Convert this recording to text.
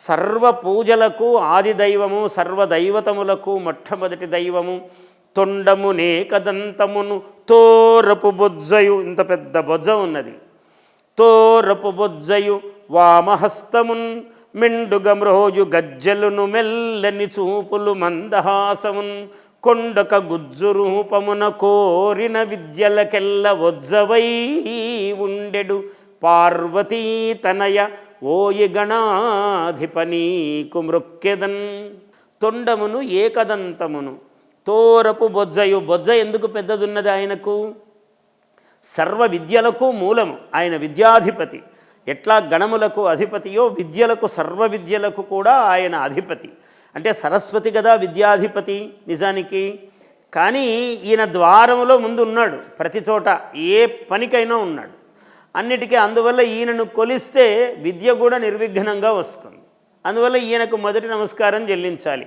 సర్వ పూజలకు ఆది దైవము, సర్వదైవతములకు మొట్టమొదటి దైవము. తొండమునేకదంతమును తోరపు బొజ్జయు, ఇంత పెద్ద బొజ్జ ఉన్నది. తోరపు బొజ్జయు వామహస్తమున్ మెండుగ మ్రోజు గజ్జలును మెల్లని చూపులు మందహాసమున్ కొండక గుజ్జు రూపమున కోరిన విద్యలకెల్ల వజ్జవై ఉండెడు పార్వతీ తనయ ఓయి గణాధిపనీకు మృక్కెదన్. తొండమును ఏకదంతమును తోరపు బొజ్జయు, బొజ్జ ఎందుకు పెద్దదున్నది ఆయనకు? సర్వ విద్యలకు మూలము ఆయన, విద్యాధిపతి. ఎట్లా గణములకు అధిపతియో విద్యలకు, సర్వ విద్యలకు కూడా ఆయన అధిపతి. అంటే సరస్వతి కదా విద్యాధిపతి నిజానికి. కానీ ఈయన ద్వారములో ముందు ఉన్నాడు, ప్రతి చోట ఏ పనికైనా ఉన్నాడు అన్నిటికీ. అందువల్ల ఈయనను కొలిస్తే విద్య కూడా నిర్విఘ్నంగా వస్తుంది. అందువల్ల ఈయనకు మొదటి నమస్కారం చెల్లించాలి.